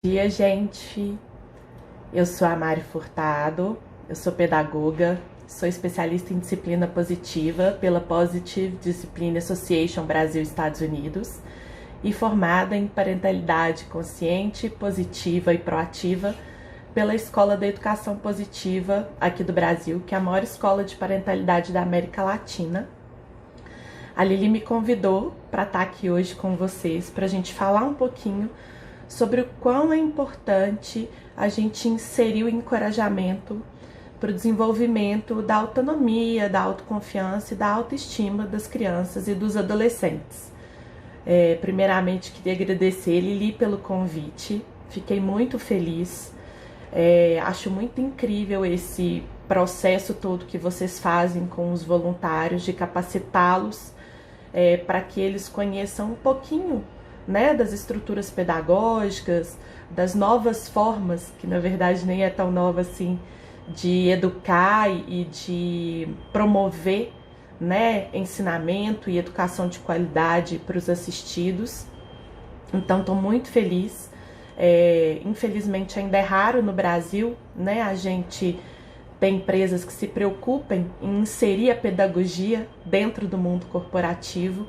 Bom dia, gente. Eu sou a Mari Furtado, eu sou pedagoga, sou especialista em disciplina positiva pela Positive Discipline Association Brasil Estados Unidos e formada em parentalidade consciente, positiva e proativa pela Escola da Educação Positiva aqui do Brasil, que é a maior escola de parentalidade da América Latina. A Lili me convidou para estar aqui hoje com vocês para a gente falar um pouquinho sobre o quão é importante a gente inserir o encorajamento para o desenvolvimento da autonomia, da autoconfiança e da autoestima das crianças e dos adolescentes. Primeiramente, queria agradecer, Lili, pelo convite, fiquei muito feliz, acho muito incrível esse processo todo que vocês fazem com os voluntários, de capacitá-los para que eles conheçam um pouquinho, né, das estruturas pedagógicas, das novas formas, que na verdade nem é tão nova assim, de educar e de promover, né, ensinamento e educação de qualidade para os assistidos. Então, estou muito feliz. Infelizmente ainda é raro no Brasil, né, a gente tem empresas que se preocupem em inserir a pedagogia dentro do mundo corporativo.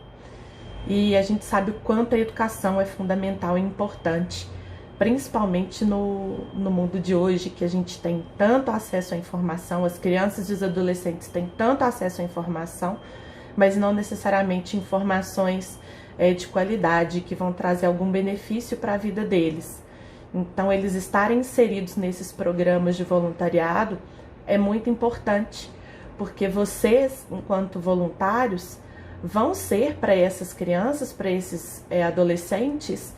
E a gente sabe o quanto a educação é fundamental e importante, principalmente no mundo de hoje, que a gente tem tanto acesso à informação, as crianças e os adolescentes têm tanto acesso à informação, mas não necessariamente informações de qualidade que vão trazer algum benefício para a vida deles. Então, eles estarem inseridos nesses programas de voluntariado é muito importante, porque vocês, enquanto voluntários, vão ser para essas crianças, para esses adolescentes,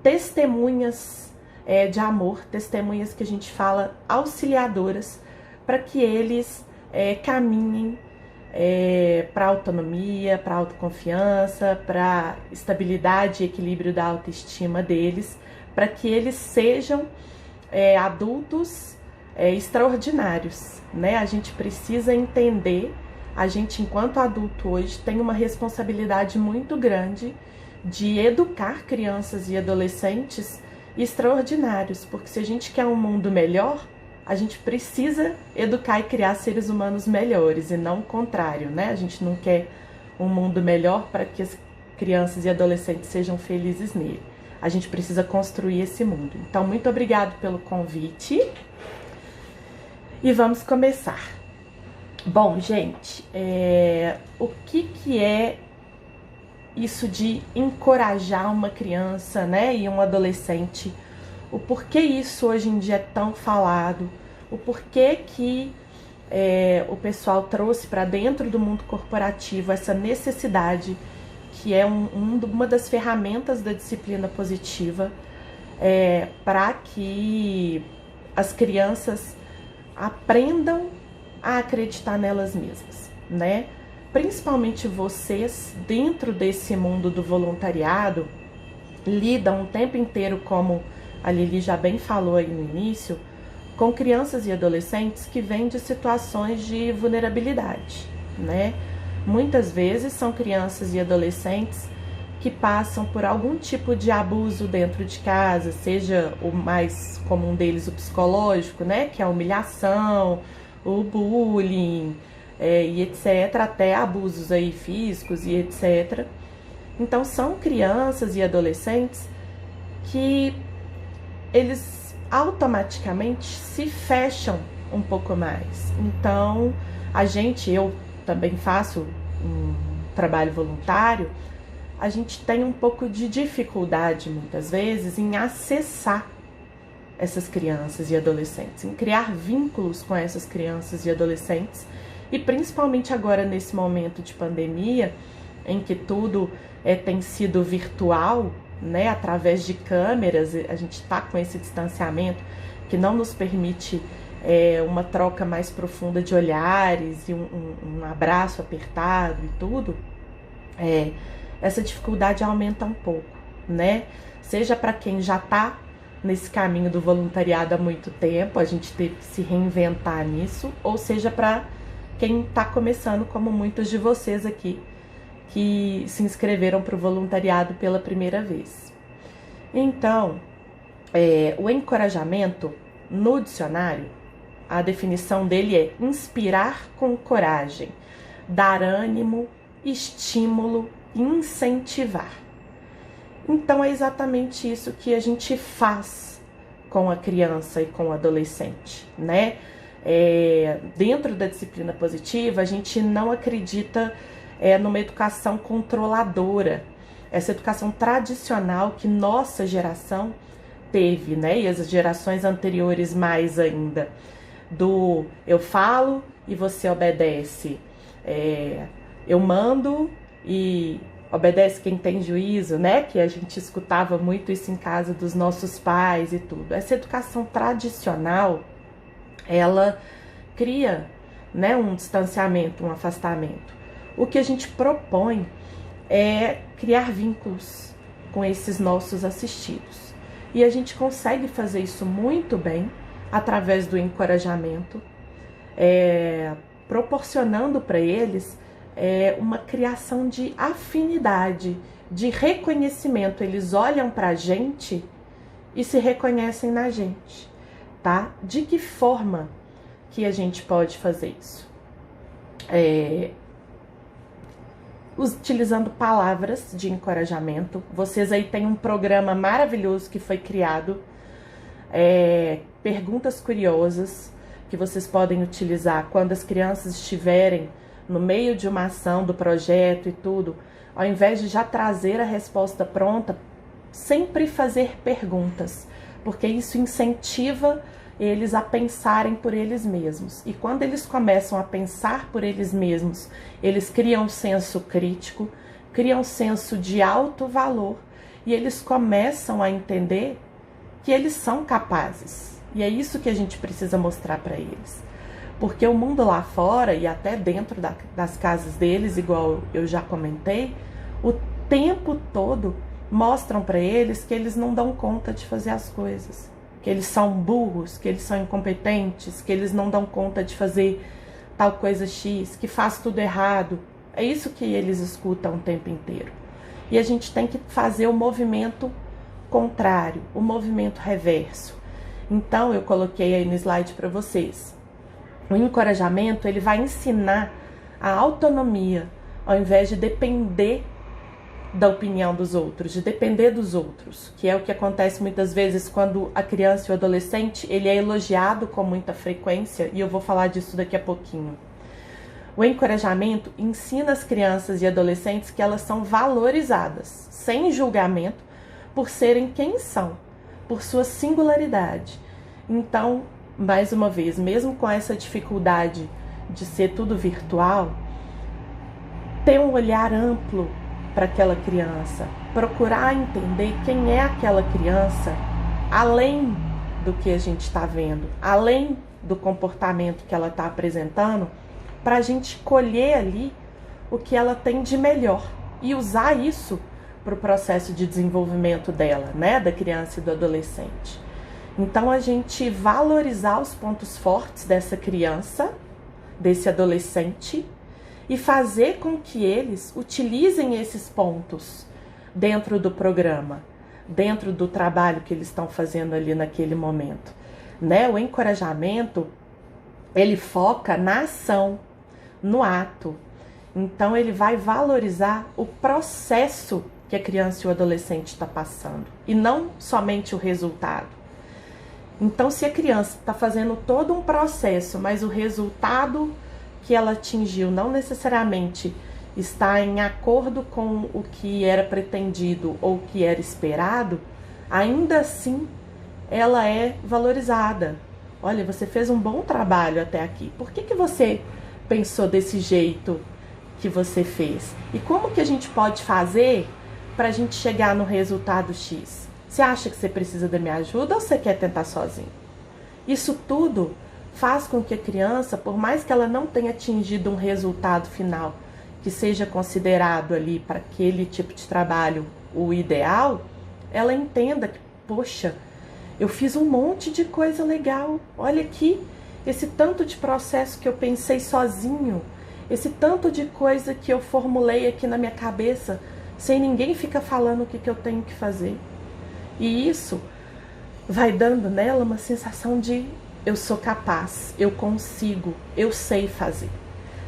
testemunhas de amor, testemunhas que a gente fala auxiliadoras, para que eles caminhem para a autonomia, para a autoconfiança, para a estabilidade e equilíbrio da autoestima deles, para que eles sejam adultos extraordinários, né? A gente precisa entender. A gente, enquanto adulto hoje, tem uma responsabilidade muito grande de educar crianças e adolescentes extraordinários, porque se a gente quer um mundo melhor, a gente precisa educar e criar seres humanos melhores e não o contrário, né? A gente não quer um mundo melhor para que as crianças e adolescentes sejam felizes nele. A gente precisa construir esse mundo. Então, muito obrigado pelo convite e vamos começar. Bom, gente, o que é isso de encorajar uma criança, né, e um adolescente? O porquê isso hoje em dia é tão falado? O porquê que o pessoal trouxe para dentro do mundo corporativo essa necessidade, que é uma das ferramentas da disciplina positiva, para que as crianças aprendam a acreditar nelas mesmas, né? Principalmente vocês, dentro desse mundo do voluntariado, lidam o tempo inteiro, como a Lili já bem falou aí no início, com crianças e adolescentes que vêm de situações de vulnerabilidade, né? Muitas vezes são crianças e adolescentes que passam por algum tipo de abuso dentro de casa, seja o mais comum deles o psicológico, né? Que é a humilhação, o bullying e etc, até abusos aí físicos e etc. Então são crianças e adolescentes que eles automaticamente se fecham um pouco mais. Então eu também faço um trabalho voluntário, a gente tem um pouco de dificuldade muitas vezes em acessar essas crianças e adolescentes, em criar vínculos com essas crianças e adolescentes, e principalmente agora nesse momento de pandemia, em que tudo tem sido virtual, né, através de câmeras, a gente está com esse distanciamento que não nos permite uma troca mais profunda de olhares e um abraço apertado e tudo, essa dificuldade aumenta um pouco, né? Seja para quem já está nesse caminho do voluntariado há muito tempo, a gente teve que se reinventar nisso, ou seja, para quem está começando, como muitos de vocês aqui, que se inscreveram para o voluntariado pela primeira vez. Então, O encorajamento, no dicionário, a definição dele é inspirar com coragem, dar ânimo, estímulo, incentivar. Então é exatamente isso que a gente faz com a criança e com o adolescente, né? Dentro da disciplina positiva, a gente não acredita numa educação controladora, essa educação tradicional que nossa geração teve, né? E as gerações anteriores mais ainda, do eu falo e você obedece, eu mando e obedece quem tem juízo, né? Que a gente escutava muito isso em casa dos nossos pais e tudo. Essa educação tradicional, ela cria, né, um distanciamento, um afastamento. O que a gente propõe é criar vínculos com esses nossos assistidos. E a gente consegue fazer isso muito bem através do encorajamento, proporcionando para eles uma criação de afinidade, de reconhecimento. Eles olham para a gente e se reconhecem na gente, tá? De que forma que a gente pode fazer isso? Utilizando palavras de encorajamento. Vocês aí têm um programa maravilhoso que foi criado, perguntas curiosas, que vocês podem utilizar quando as crianças estiverem no meio de uma ação do projeto e tudo. Ao invés de já trazer a resposta pronta, sempre fazer perguntas, porque isso incentiva eles a pensarem por eles mesmos. E quando eles começam a pensar por eles mesmos, eles criam um senso crítico, criam um senso de alto valor, e eles começam a entender que eles são capazes. E é isso que a gente precisa mostrar para eles. Porque o mundo lá fora, e até dentro das casas deles, igual eu já comentei, o tempo todo mostram para eles que eles não dão conta de fazer as coisas, que eles são burros, que eles são incompetentes, que eles não dão conta de fazer tal coisa X, que faz tudo errado. É isso que eles escutam o tempo inteiro. E a gente tem que fazer o movimento contrário, o movimento reverso. Então, eu coloquei aí no slide para vocês. O encorajamento, ele vai ensinar a autonomia, ao invés de depender da opinião dos outros, de depender dos outros, que é o que acontece muitas vezes quando a criança e o adolescente, ele é elogiado com muita frequência, e eu vou falar disso daqui a pouquinho. O encorajamento ensina as crianças e adolescentes que elas são valorizadas, sem julgamento, por serem quem são, por sua singularidade. Então, mais uma vez, mesmo com essa dificuldade de ser tudo virtual, ter um olhar amplo para aquela criança, procurar entender quem é aquela criança, além do que a gente está vendo, além do comportamento que ela está apresentando, para a gente colher ali o que ela tem de melhor e usar isso para o processo de desenvolvimento dela, né, da criança e do adolescente. Então, a gente valorizar os pontos fortes dessa criança, desse adolescente, e fazer com que eles utilizem esses pontos dentro do programa, dentro do trabalho que eles estão fazendo ali naquele momento, né? O encorajamento, ele foca na ação, no ato. Então, ele vai valorizar o processo que a criança e o adolescente está passando, e não somente o resultado. Então, se a criança está fazendo todo um processo, mas o resultado que ela atingiu não necessariamente está em acordo com o que era pretendido ou o que era esperado, ainda assim ela é valorizada. Olha, você fez um bom trabalho até aqui. Por que você pensou desse jeito que você fez? E como que a gente pode fazer para a gente chegar no resultado X? Você acha que você precisa da minha ajuda ou você quer tentar sozinho? Isso tudo faz com que a criança, por mais que ela não tenha atingido um resultado final que seja considerado ali para aquele tipo de trabalho o ideal, ela entenda que, poxa, eu fiz um monte de coisa legal. Olha aqui, esse tanto de processo que eu pensei sozinho, esse tanto de coisa que eu formulei aqui na minha cabeça, sem ninguém ficar falando o que eu tenho que fazer. E isso vai dando nela uma sensação de eu sou capaz, eu consigo, eu sei fazer,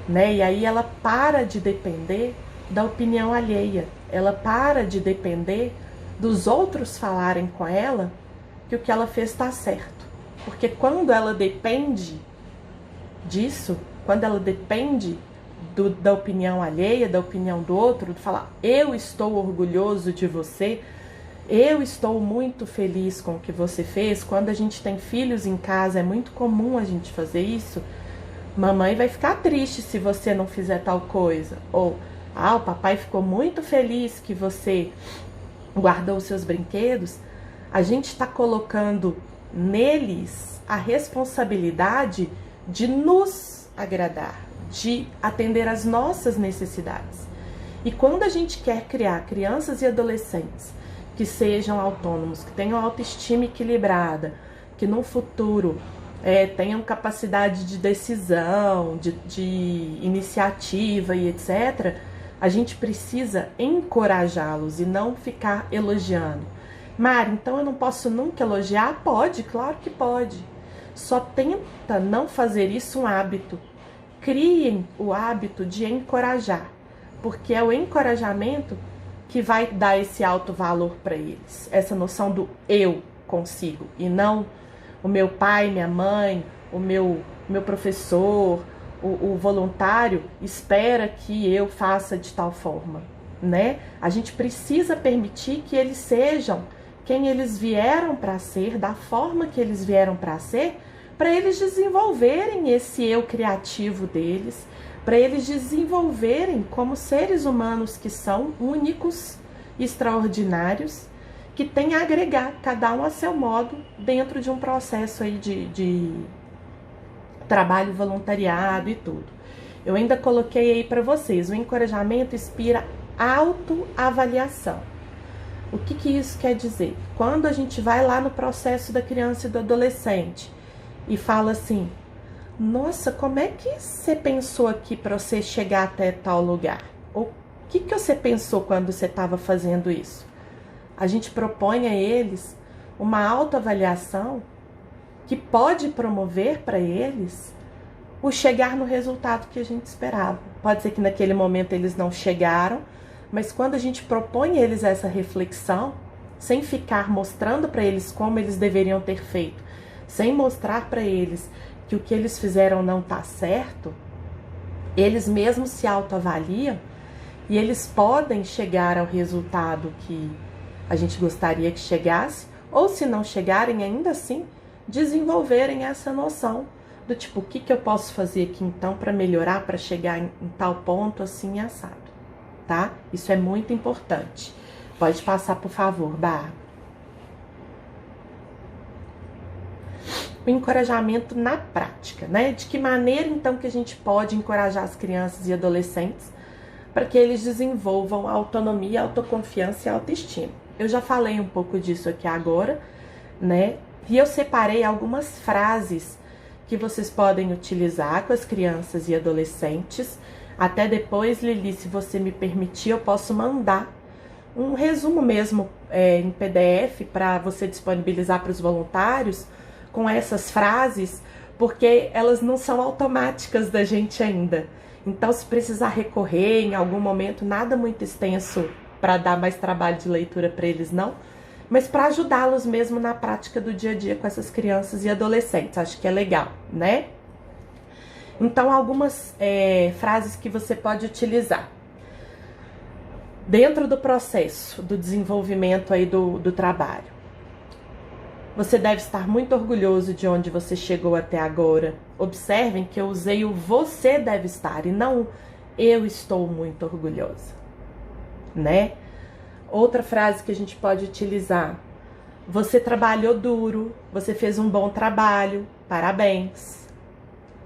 né? E aí ela para de depender da opinião alheia, ela para de depender dos outros falarem com ela que o que ela fez está certo. Porque quando ela depende disso, quando ela depende da opinião alheia, da opinião do outro, de falar eu estou orgulhoso de você, eu estou muito feliz com o que você fez. Quando a gente tem filhos em casa, é muito comum a gente fazer isso. Mamãe vai ficar triste se você não fizer tal coisa. Ou, o papai ficou muito feliz que você guardou os seus brinquedos. A gente está colocando neles a responsabilidade de nos agradar, de atender às nossas necessidades. E quando a gente quer criar crianças e adolescentes que sejam autônomos, que tenham autoestima equilibrada, que no futuro tenham capacidade de decisão, de iniciativa e etc., a gente precisa encorajá-los e não ficar elogiando. Mari, então eu não posso nunca elogiar? Pode, claro que pode. Só tenta não fazer isso um hábito. Criem o hábito de encorajar, porque é o encorajamento que vai dar esse alto valor para eles. Essa noção do eu consigo, e não o meu pai, minha mãe, o meu professor, o voluntário espera que eu faça de tal forma, né? A gente precisa permitir que eles sejam quem eles vieram para ser, da forma que eles vieram para ser, para eles desenvolverem esse eu criativo deles, para eles desenvolverem como seres humanos que são únicos, extraordinários, que têm a agregar, cada um a seu modo, dentro de um processo aí de trabalho voluntariado e tudo. Eu ainda coloquei aí para vocês, o encorajamento inspira autoavaliação. O que isso quer dizer? Quando a gente vai lá no processo da criança e do adolescente e fala assim, nossa, como é que você pensou aqui para você chegar até tal lugar? Ou o que você pensou quando você estava fazendo isso? A gente propõe a eles uma autoavaliação que pode promover para eles o chegar no resultado que a gente esperava. Pode ser que naquele momento eles não chegaram, mas quando a gente propõe a eles essa reflexão, sem ficar mostrando para eles como eles deveriam ter feito, sem mostrar para eles que o que eles fizeram não está certo, eles mesmos se autoavaliam e eles podem chegar ao resultado que a gente gostaria que chegasse, ou se não chegarem, ainda assim, desenvolverem essa noção do tipo, o que eu posso fazer aqui então para melhorar, para chegar em tal ponto assim assado, tá? Isso é muito importante. Pode passar, por favor, Bárbara. O encorajamento na prática, né? De que maneira então que a gente pode encorajar as crianças e adolescentes para que eles desenvolvam autonomia, autoconfiança e autoestima. Eu já falei um pouco disso aqui agora, né? E eu separei algumas frases que vocês podem utilizar com as crianças e adolescentes. Até depois, Lili, se você me permitir, eu posso mandar um resumo mesmo em PDF para você disponibilizar para os voluntários com essas frases, porque elas não são automáticas da gente ainda. Então, se precisar recorrer em algum momento, nada muito extenso para dar mais trabalho de leitura para eles, não, mas para ajudá-los mesmo na prática do dia a dia com essas crianças e adolescentes. Acho que é legal, né? Então, algumas frases que você pode utilizar. Dentro do processo do desenvolvimento aí do trabalho. Você deve estar muito orgulhoso de onde você chegou até agora. Observem que eu usei o você deve estar e não eu estou muito orgulhosa, né? Outra frase que a gente pode utilizar. Você trabalhou duro, você fez um bom trabalho, parabéns.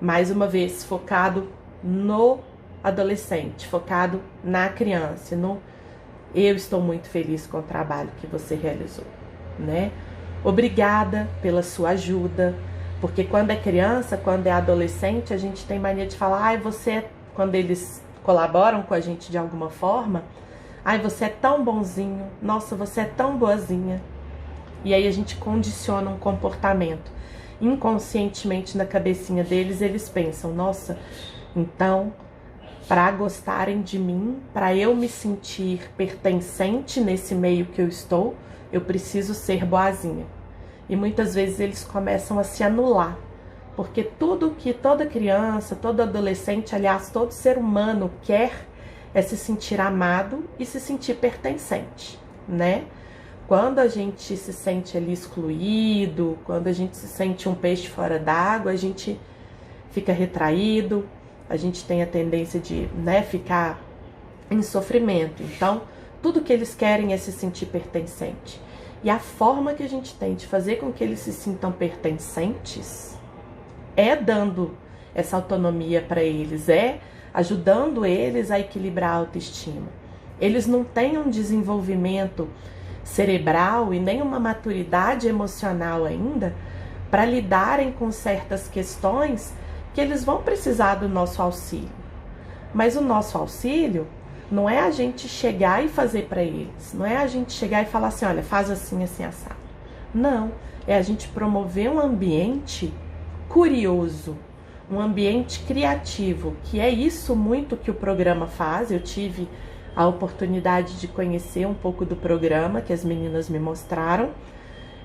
Mais uma vez, focado no adolescente, focado na criança, no eu estou muito feliz com o trabalho que você realizou, né? Obrigada pela sua ajuda, porque quando é criança, quando é adolescente, a gente tem mania de falar, quando eles colaboram com a gente de alguma forma, você é tão bonzinho, nossa, você é tão boazinha. E aí a gente condiciona um comportamento. Inconscientemente na cabecinha deles, eles pensam, nossa, então, para gostarem de mim, para eu me sentir pertencente nesse meio que eu estou, eu preciso ser boazinha. E muitas vezes eles começam a se anular, porque tudo que toda criança, todo adolescente, aliás, todo ser humano quer é se sentir amado e se sentir pertencente, né? Quando a gente se sente ali excluído, quando a gente se sente um peixe fora d'água, a gente fica retraído, a gente tem a tendência de, né, ficar em sofrimento. Então, tudo que eles querem é se sentir pertencente. E a forma que a gente tem de fazer com que eles se sintam pertencentes é dando essa autonomia para eles, é ajudando eles a equilibrar a autoestima. Eles não têm um desenvolvimento cerebral e nem uma maturidade emocional ainda para lidarem com certas questões que eles vão precisar do nosso auxílio. Mas o nosso auxílio não é a gente chegar e fazer para eles, não é a gente chegar e falar assim, olha, faz assim, assim, assado. Não, é a gente promover um ambiente curioso, um ambiente criativo, que é isso muito que o programa faz. Eu tive a oportunidade de conhecer um pouco do programa que as meninas me mostraram.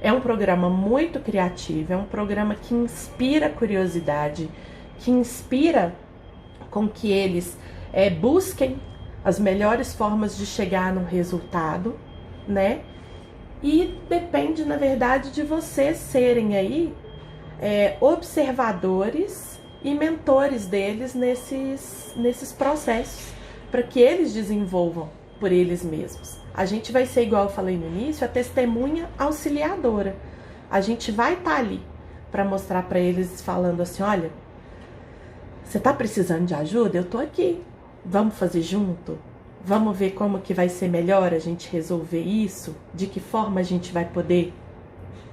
É um programa muito criativo, é um programa que inspira curiosidade, que inspira com que eles busquem as melhores formas de chegar num resultado, né? E depende, na verdade, de vocês serem aí observadores e mentores deles nesses processos, para que eles desenvolvam por eles mesmos. A gente vai ser, igual eu falei no início, a testemunha auxiliadora. A gente vai estar ali para mostrar para eles, falando assim, olha, você está precisando de ajuda? Eu estou aqui. Vamos fazer junto? Vamos ver como que vai ser melhor a gente resolver isso? De que forma a gente vai poder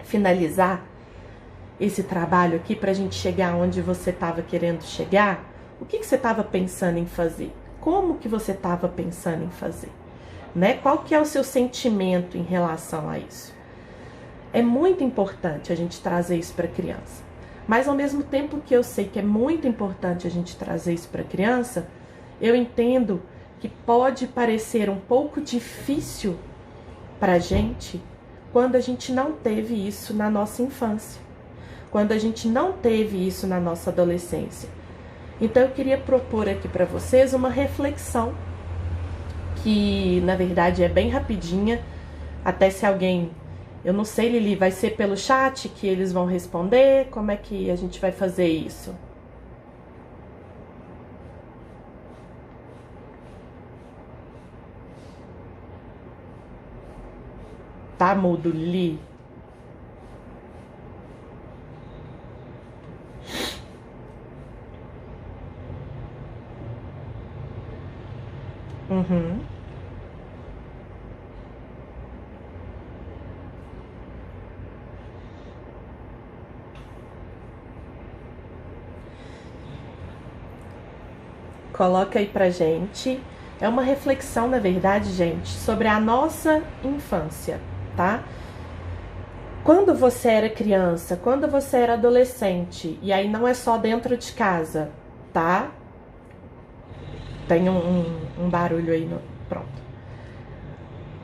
finalizar esse trabalho aqui para a gente chegar onde você estava querendo chegar? O que você estava pensando em fazer? Como que você estava pensando em fazer? Né? Qual que é o seu sentimento em relação a isso? É muito importante a gente trazer isso para a criança. Mas ao mesmo tempo que eu sei que é muito importante a gente trazer isso para a criança, eu entendo que pode parecer um pouco difícil para a gente quando a gente não teve isso na nossa infância, quando a gente não teve isso na nossa adolescência. Então eu queria propor aqui para vocês uma reflexão que na verdade é bem rapidinha, até se alguém, eu não sei, Lili, vai ser pelo chat que eles vão responder? Como é que a gente vai fazer isso? Tá mudo, Lili? Uhum. Coloca aí pra gente. É uma reflexão, na verdade, gente, sobre a nossa infância, tá? Quando você era criança, quando você era adolescente, e aí não é só dentro de casa, tá? Tem um barulho aí, pronto.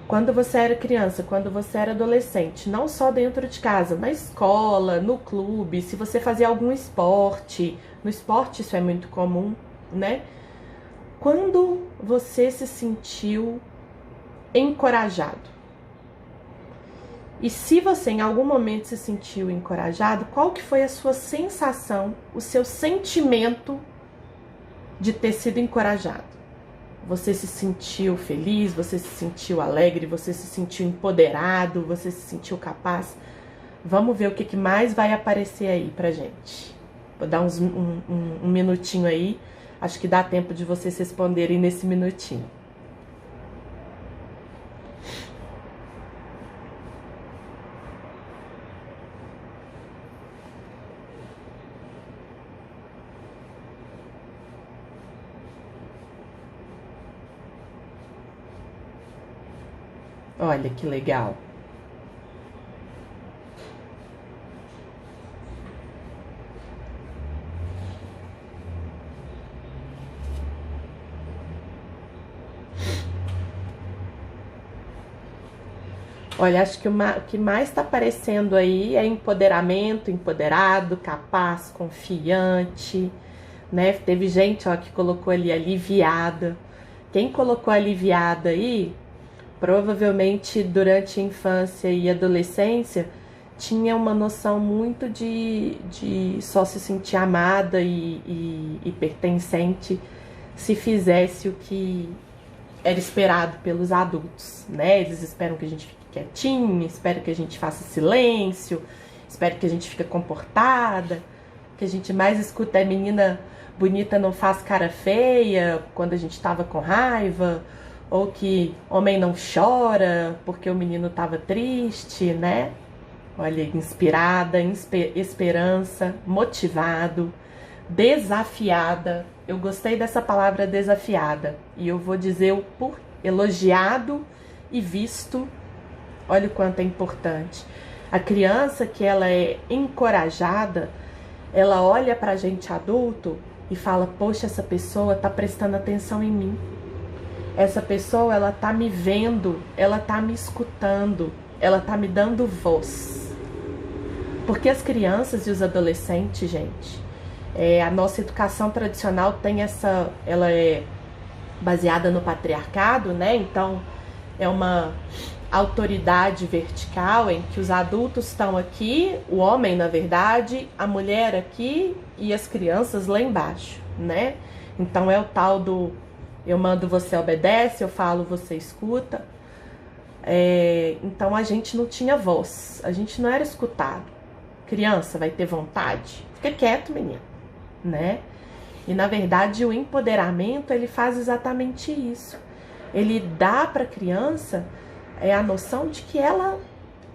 Quando você era criança, quando você era adolescente, não só dentro de casa, na escola, no clube, se você fazia algum esporte, no esporte isso é muito comum, né? Quando você se sentiu encorajado? E se você em algum momento se sentiu encorajado, qual que foi a sua sensação, o seu sentimento de ter sido encorajado? Você se sentiu feliz, você se sentiu alegre, você se sentiu empoderado, você se sentiu capaz? Vamos ver o que mais vai aparecer aí pra gente. Vou dar um minutinho aí, acho que dá tempo de vocês responderem nesse minutinho. Olha que legal. Olha, acho que o que mais está aparecendo aí é empoderamento, empoderado, capaz, confiante, né? Teve gente, ó, que colocou ali aliviada. Quem colocou aliviada aí, provavelmente durante a infância e adolescência, tinha uma noção muito de só se sentir amada e pertencente se fizesse o que era esperado pelos adultos, né? Eles esperam que a gente fique quietinha, esperam que a gente faça silêncio, esperam que a gente fique comportada. O que a gente mais escuta é menina bonita não faz cara feia quando a gente tava com raiva, ou que homem não chora porque o menino tava triste, né? Olha, inspirada, esperança, motivado, desafiada. Eu gostei dessa palavra desafiada e eu vou dizer o por elogiado e visto. Olha o quanto é importante. A criança que ela é encorajada, ela olha pra gente adulto e fala: poxa, essa pessoa tá prestando atenção em mim. Essa pessoa, ela tá me vendo, ela tá me escutando, ela tá me dando voz. Porque as crianças e os adolescentes, gente, a nossa educação tradicional tem ela é baseada no patriarcado, né? Então é uma autoridade vertical em que os adultos estão aqui, o homem na verdade, a mulher aqui e as crianças lá embaixo, né? Então é o tal do eu mando, você obedece, eu falo, você escuta. Então a gente não tinha voz, a gente não era escutado. Criança vai ter vontade? Fica quieto, menino, né? E na verdade o empoderamento, ele faz exatamente isso. Ele dá para a criança a noção de que ela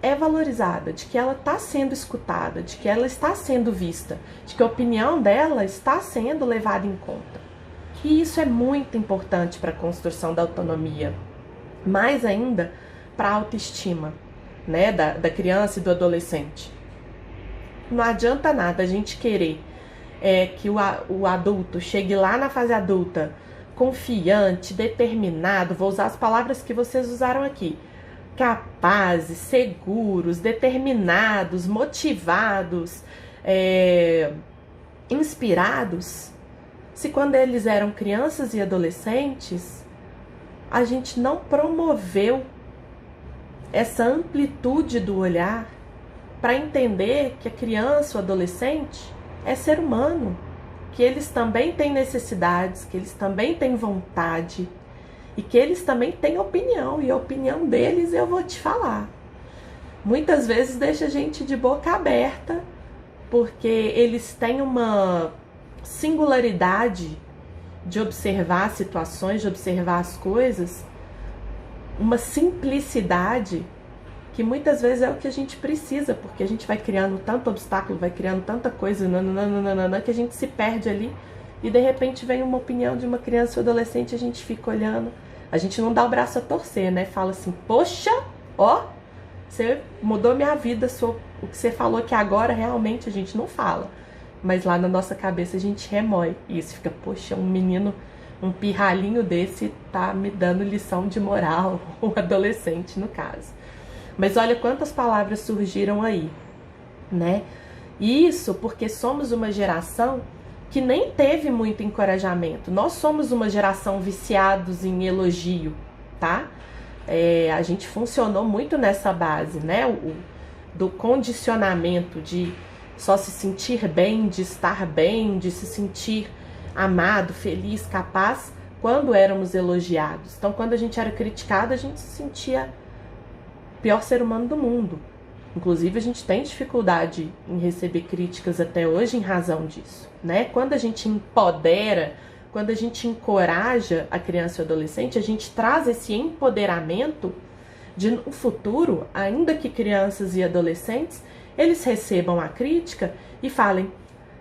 é valorizada, de que ela está sendo escutada, de que ela está sendo vista, de que a opinião dela está sendo levada em conta. E isso é muito importante para a construção da autonomia, mais ainda para a autoestima, né, da criança e do adolescente. Não adianta nada a gente querer que o adulto chegue lá na fase adulta confiante, determinado, vou usar as palavras que vocês usaram aqui, capazes, seguros, determinados, motivados, inspirados, se quando eles eram crianças e adolescentes, a gente não promoveu essa amplitude do olhar para entender que a criança ou adolescente é ser humano, que eles também têm necessidades, que eles também têm vontade e que eles também têm opinião, e a opinião deles eu vou te falar. Muitas vezes deixa a gente de boca aberta, porque eles têm uma singularidade de observar situações, de observar as coisas, uma simplicidade que muitas vezes é o que a gente precisa, porque a gente vai criando tanto obstáculo, vai criando tanta coisa, que a gente se perde ali e de repente vem uma opinião de uma criança ou adolescente e a gente fica olhando, a gente não dá o braço a torcer, né? Fala assim, poxa, ó, você mudou minha vida, o que você falou que agora realmente a gente não fala, mas lá na nossa cabeça a gente remói e isso fica, poxa, um menino, um pirralhinho desse tá me dando lição de moral, um adolescente no caso. Mas olha quantas palavras surgiram aí, né? Isso porque somos uma geração que nem teve muito encorajamento. Nós somos uma geração viciados em elogio, tá? A gente funcionou muito nessa base, né? Do condicionamento de só se sentir bem, de estar bem, de se sentir amado, feliz, capaz, quando éramos elogiados. Então, quando a gente era criticado, a gente se sentia pior ser humano do mundo. Inclusive, a gente tem dificuldade em receber críticas até hoje em razão disso, né? Quando a gente empodera, quando a gente encoraja a criança e o adolescente, a gente traz esse empoderamento de no futuro, ainda que crianças e adolescentes, eles recebam a crítica e falem,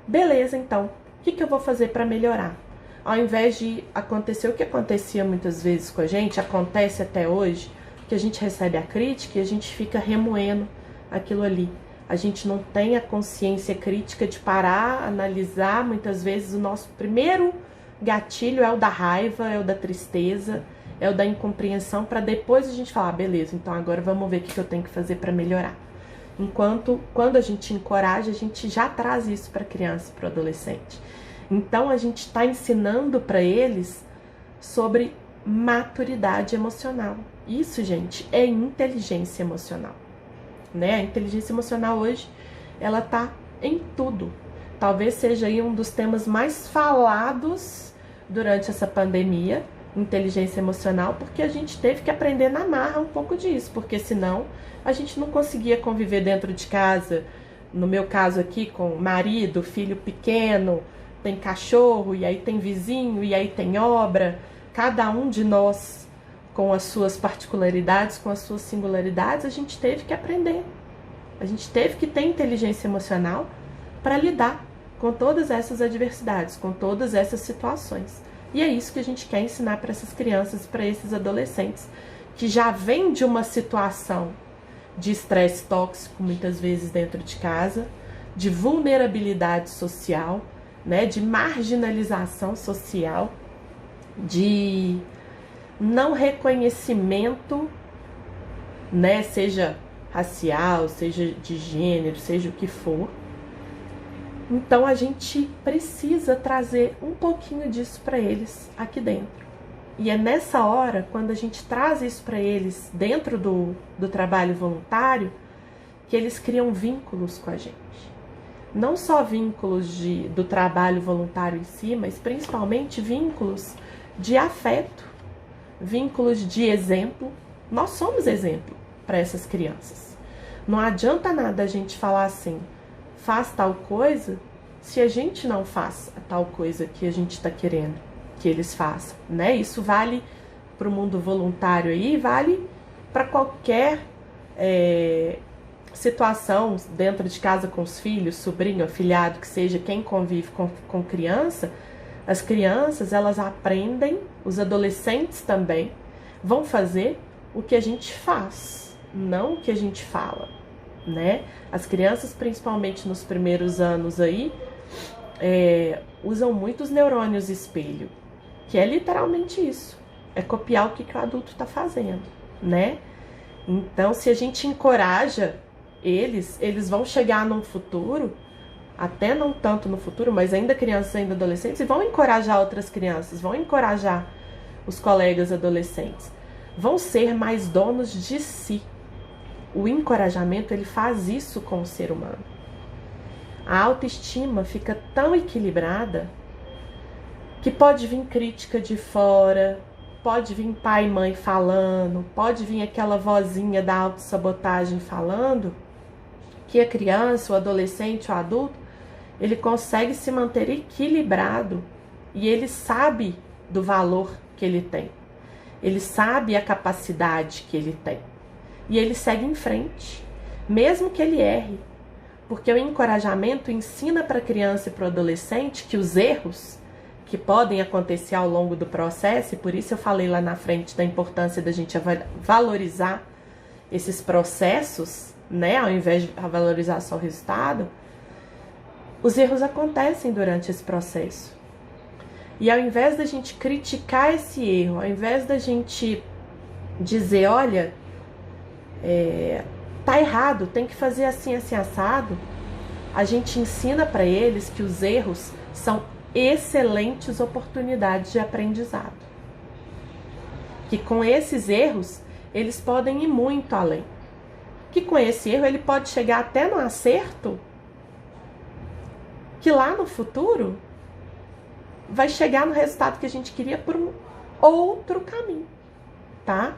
beleza, então, o que eu vou fazer para melhorar? Ao invés de acontecer o que acontecia muitas vezes com a gente, acontece até hoje, que a gente recebe a crítica e a gente fica remoendo aquilo ali. A gente não tem a consciência crítica de parar, analisar. Muitas vezes o nosso primeiro gatilho é o da raiva, é o da tristeza, é o da incompreensão, para depois a gente falar, beleza, então agora vamos ver o que eu tenho que fazer para melhorar. Enquanto, quando a gente encoraja, a gente já traz isso para a criança e para o adolescente. Então, a gente está ensinando para eles sobre maturidade emocional. Isso, gente, é inteligência emocional, né? A inteligência emocional hoje, ela tá em tudo. Talvez seja aí um dos temas mais falados durante essa pandemia, inteligência emocional, porque a gente teve que aprender na marra um pouco disso, porque senão a gente não conseguia conviver dentro de casa, no meu caso aqui, com marido, filho pequeno, tem cachorro, e aí tem vizinho, e aí tem obra, cada um de nós com as suas particularidades, com as suas singularidades, a gente teve que aprender. A gente teve que ter inteligência emocional para lidar com todas essas adversidades, com todas essas situações. E é isso que a gente quer ensinar para essas crianças, para esses adolescentes, que já vêm de uma situação de estresse tóxico, muitas vezes dentro de casa, de vulnerabilidade social, né, de marginalização social, de não reconhecimento, né, seja racial, seja de gênero, seja o que for. Então a gente precisa trazer um pouquinho disso para eles aqui dentro. E é nessa hora, quando a gente traz isso para eles dentro do trabalho voluntário, que eles criam vínculos com a gente. Não só vínculos do trabalho voluntário em si, mas principalmente vínculos de afeto, vínculos de exemplo. Nós somos exemplo para essas crianças. Não adianta nada a gente falar assim, faz tal coisa, se a gente não faz a tal coisa que a gente está querendo que eles façam, né? Isso vale para o mundo voluntário aí, vale para qualquer situação dentro de casa com os filhos, sobrinho, afilhado, que seja quem convive com criança. As crianças, elas aprendem, os adolescentes também, vão fazer o que a gente faz, não o que a gente fala, né? As crianças, principalmente nos primeiros anos aí, usam muito os neurônios espelho, que é literalmente isso, é copiar o que o adulto está fazendo, né? Então, se a gente encoraja eles vão chegar num futuro, até não tanto no futuro, mas ainda crianças, ainda adolescentes, e vão encorajar outras crianças, vão encorajar os colegas adolescentes, vão ser mais donos de si. O encorajamento, ele faz isso com o ser humano. A autoestima fica tão equilibrada que pode vir crítica de fora, pode vir pai e mãe falando, pode vir aquela vozinha da autossabotagem falando, que a criança, o adolescente, o adulto, ele consegue se manter equilibrado e ele sabe do valor que ele tem. Ele sabe a capacidade que ele tem. E ele segue em frente, mesmo que ele erre. Porque o encorajamento ensina para a criança e para o adolescente que os erros que podem acontecer ao longo do processo, e por isso eu falei lá na frente da importância da gente valorizar esses processos, né, ao invés de valorizar só o resultado, os erros acontecem durante esse processo. E ao invés da gente criticar esse erro, ao invés da gente dizer, olha, tá errado, tem que fazer assim, assim, assado, a gente ensina para eles que os erros são excelentes oportunidades de aprendizado. Que com esses erros, eles podem ir muito além. Que com esse erro, ele pode chegar até no acerto, que lá no futuro vai chegar no resultado que a gente queria por um outro caminho, tá?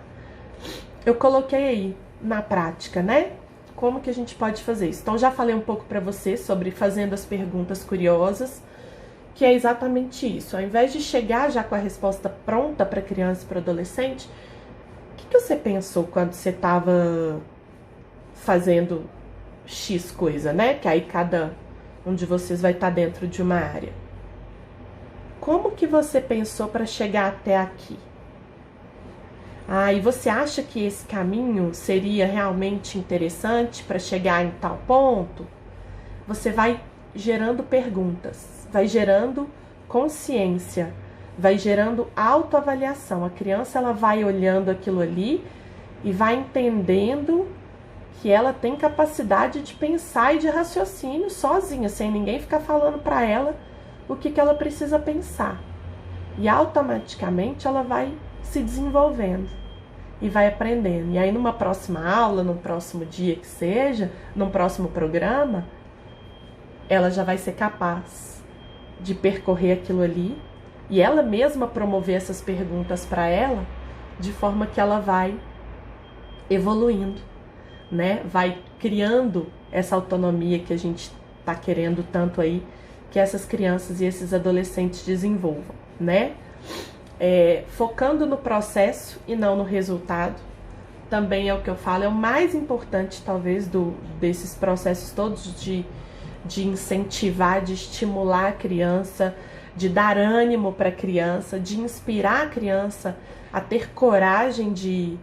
Eu coloquei aí na prática, né? Como que a gente pode fazer isso? Então, já falei um pouco para você sobre fazendo as perguntas curiosas, que é exatamente isso. Ao invés de chegar já com a resposta pronta para criança e para adolescente, o que você pensou quando você estava fazendo X coisa, né? Que aí cada um de vocês vai estar dentro de uma área. Como que você pensou para chegar até aqui? E você acha que esse caminho seria realmente interessante para chegar em tal ponto? Você vai gerando perguntas, vai gerando consciência, vai gerando autoavaliação. A criança ela vai olhando aquilo ali e vai entendendo que ela tem capacidade de pensar e de raciocínio sozinha, sem ninguém ficar falando para ela o que ela precisa pensar. E automaticamente ela vai se desenvolvendo e vai aprendendo. E aí numa próxima aula, num próximo dia que seja, num próximo programa, ela já vai ser capaz de percorrer aquilo ali e ela mesma promover essas perguntas para ela, de forma que ela vai evoluindo, né? Vai criando essa autonomia que a gente está querendo tanto aí que essas crianças e esses adolescentes desenvolvam, né? Focando no processo e não no resultado, também é o que eu falo, é o mais importante talvez desses processos todos de incentivar, de estimular a criança, de dar ânimo para a criança, de inspirar a criança a ter coragem de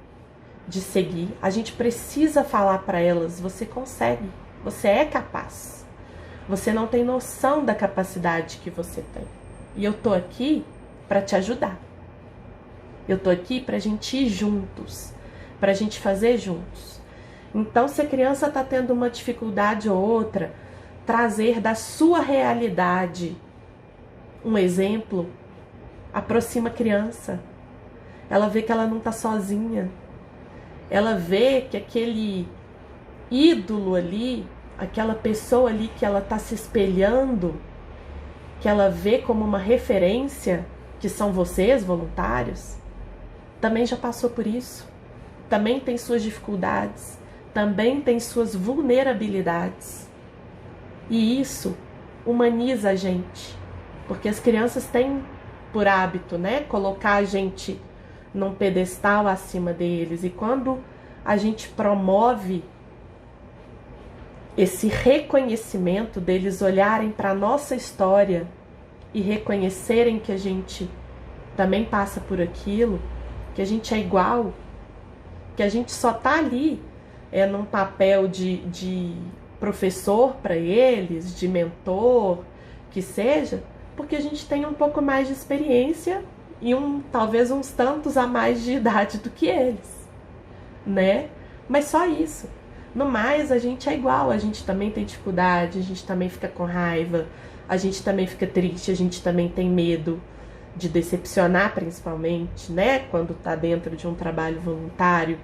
seguir. A gente precisa falar para elas: você consegue, você é capaz, você não tem noção da capacidade que você tem. E eu tô aqui para te ajudar. Eu tô aqui pra gente ir juntos, pra gente fazer juntos. Então, se a criança tá tendo uma dificuldade ou outra, trazer da sua realidade um exemplo aproxima a criança. Ela vê que ela não tá sozinha. Ela vê que aquele ídolo ali, aquela pessoa ali que ela tá se espelhando, que ela vê como uma referência, que são vocês, voluntários, também já passou por isso, também tem suas dificuldades, também tem suas vulnerabilidades. E isso humaniza a gente, porque as crianças têm por hábito, né, colocar a gente num pedestal acima deles. E quando a gente promove esse reconhecimento deles olharem para a nossa história e reconhecerem que a gente também passa por aquilo, que a gente é igual, que a gente só tá ali num papel de professor para eles, de mentor, que seja, porque a gente tem um pouco mais de experiência e talvez uns tantos a mais de idade do que eles, né? Mas só isso. No mais, a gente é igual, a gente também tem dificuldade, a gente também fica com raiva, a gente também fica triste, a gente também tem medo de decepcionar, principalmente, né? Quando tá dentro de um trabalho voluntário.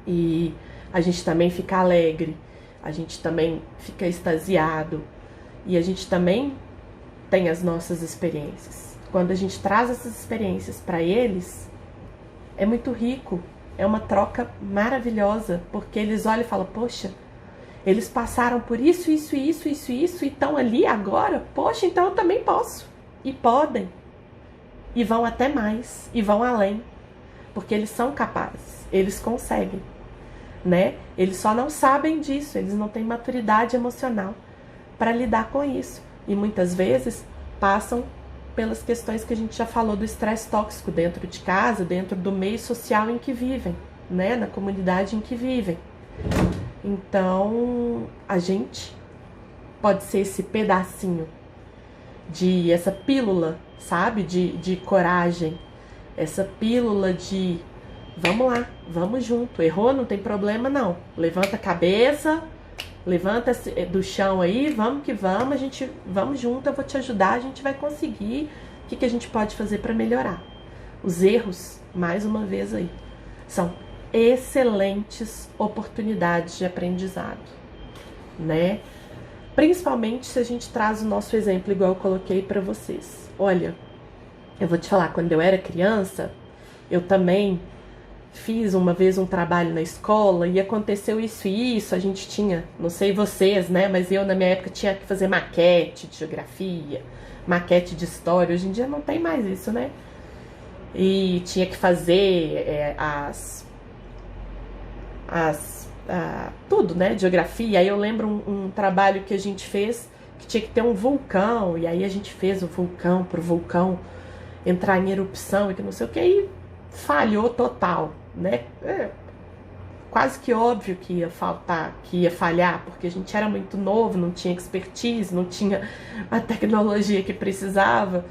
E a gente também fica alegre, a gente também fica extasiado e a gente também tem as nossas experiências. Quando a gente traz essas experiências para eles, é muito rico, é uma troca maravilhosa, porque eles olham e falam: poxa, eles passaram por isso, isso, isso, isso, isso, e estão ali agora, poxa, então eu também posso. E podem, e vão até mais, e vão além, porque eles são capazes, eles conseguem, né? Eles só não sabem disso, eles não têm maturidade emocional para lidar com isso, e muitas vezes passam pelas questões que a gente já falou do estresse tóxico dentro de casa, dentro do meio social em que vivem, né? Na comunidade em que vivem. Então, a gente pode ser esse pedacinho essa pílula, sabe? De coragem, essa pílula de vamos lá, vamos junto. Errou, não tem problema não. Levanta a cabeça, levanta do chão aí, vamos que vamos, vamos junto, eu vou te ajudar, a gente vai conseguir. O que a gente pode fazer para melhorar? Os erros, mais uma vez aí, são excelentes oportunidades de aprendizado, né? Principalmente se a gente traz o nosso exemplo, igual eu coloquei para vocês. Olha, eu vou te falar, quando eu era criança, eu também fiz uma vez um trabalho na escola e aconteceu isso e isso. A gente tinha, não sei vocês, né? Mas eu na minha época tinha que fazer maquete de geografia, maquete de história. Hoje em dia não tem mais isso, né? E tinha que fazer tudo, né? Geografia. Aí eu lembro um trabalho que a gente fez que tinha que ter um vulcão. E aí a gente fez o vulcão pro vulcão entrar em erupção e que não sei o que. E falhou total, né? Quase que óbvio que ia faltar, que ia falhar, porque a gente era muito novo, não tinha expertise, não tinha a tecnologia que precisava.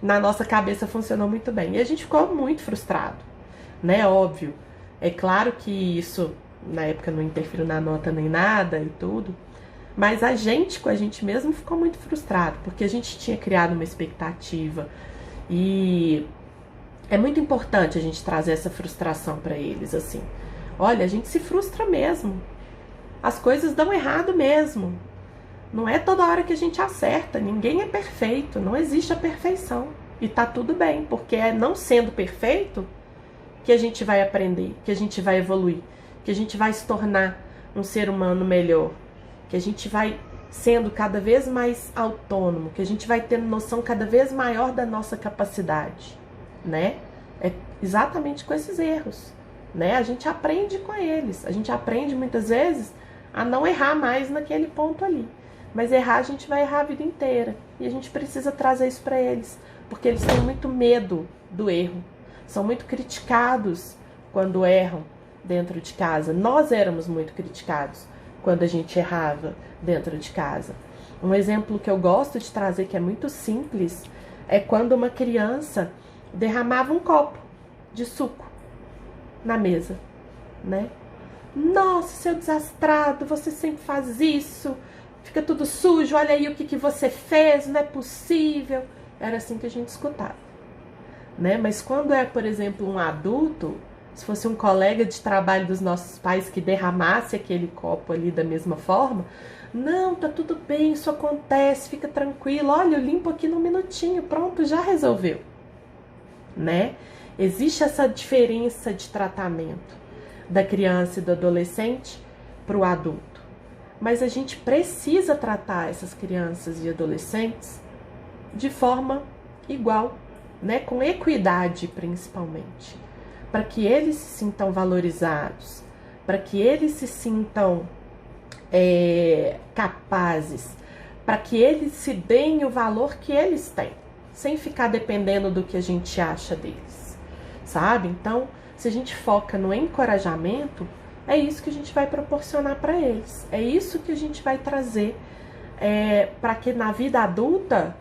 na nossa cabeça funcionou muito bem. E a gente ficou muito frustrado, né? Óbvio. É claro que isso, na época, não interferiu na nota nem nada e tudo. Mas a gente, com a gente mesmo, ficou muito frustrado, porque a gente tinha criado uma expectativa. E é muito importante a gente trazer essa frustração para eles, assim. Olha, a gente se frustra mesmo. As coisas dão errado mesmo. Não é toda hora que a gente acerta. Ninguém é perfeito. Não existe a perfeição. E tá tudo bem, porque é não sendo perfeito que a gente vai aprender, que a gente vai evoluir, que a gente vai se tornar um ser humano melhor, que a gente vai sendo cada vez mais autônomo, que a gente vai tendo noção cada vez maior da nossa capacidade, né? É exatamente com esses erros, né? A gente aprende com eles, a gente aprende muitas vezes a não errar mais naquele ponto ali, mas errar a gente vai errar a vida inteira, e a gente precisa trazer isso para eles, porque eles têm muito medo do erro, são muito criticados quando erram dentro de casa. Nós éramos muito criticados quando a gente errava dentro de casa. Um exemplo que eu gosto de trazer, que é muito simples, é quando uma criança derramava um copo de suco na mesa, né? Nossa, seu desastrado, você sempre faz isso, fica tudo sujo, olha aí o que você fez, não é possível. Era assim que a gente escutava, né? Mas quando é, por exemplo, um adulto, se fosse um colega de trabalho dos nossos pais que derramasse aquele copo ali da mesma forma, não, tá tudo bem, isso acontece, fica tranquilo, olha, eu limpo aqui num minutinho, pronto, já resolveu, né? Existe essa diferença de tratamento da criança e do adolescente para o adulto, mas a gente precisa tratar essas crianças e adolescentes de forma igual, né? Com equidade, principalmente, para que eles se sintam valorizados, para que eles se sintam capazes, para que eles se deem o valor que eles têm, sem ficar dependendo do que a gente acha deles, sabe? Então, se a gente foca no encorajamento, é isso que a gente vai proporcionar para eles, é isso que a gente vai trazer para que na vida adulta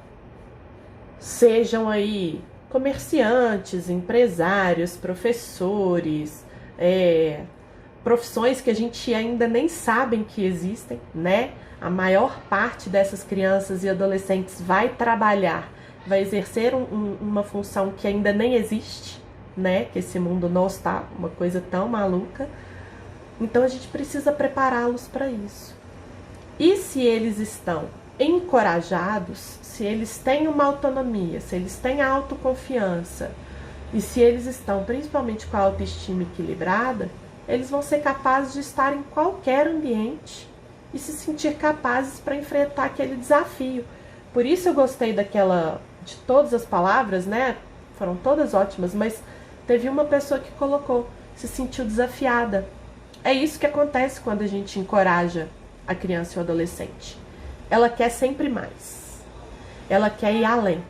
sejam aí comerciantes, empresários, professores, profissões que a gente ainda nem sabe que existem, né? A maior parte dessas crianças e adolescentes vai trabalhar, vai exercer uma função que ainda nem existe, né? Que esse mundo nosso tá uma coisa tão maluca. Então a gente precisa prepará-los para isso. E se eles estão encorajados, se eles têm uma autonomia, se eles têm autoconfiança e se eles estão principalmente com a autoestima equilibrada, eles vão ser capazes de estar em qualquer ambiente e se sentir capazes para enfrentar aquele desafio. Por isso eu gostei de todas as palavras, né? Foram todas ótimas, mas teve uma pessoa que colocou, se sentiu desafiada. É isso que acontece quando a gente encoraja a criança e o adolescente. Ela quer sempre mais. Ela quer ir além.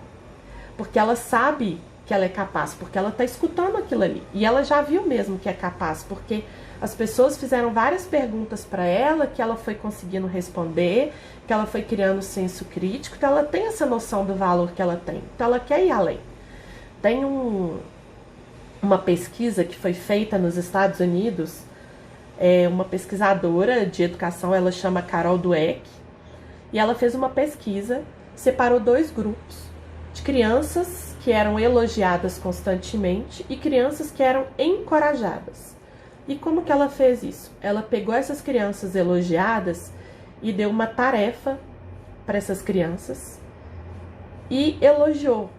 Porque ela sabe que ela é capaz, porque ela está escutando aquilo ali. E ela já viu mesmo que é capaz, porque as pessoas fizeram várias perguntas para ela, que ela foi conseguindo responder, que ela foi criando senso crítico, então ela tem essa noção do valor que ela tem. Então ela quer ir além. Tem uma pesquisa que foi feita nos Estados Unidos, uma pesquisadora de educação, ela chama Carol Dweck, e ela fez uma pesquisa, separou 2 grupos de crianças que eram elogiadas constantemente e crianças que eram encorajadas. E como que ela fez isso? Ela pegou essas crianças elogiadas e deu uma tarefa para essas crianças e elogiou.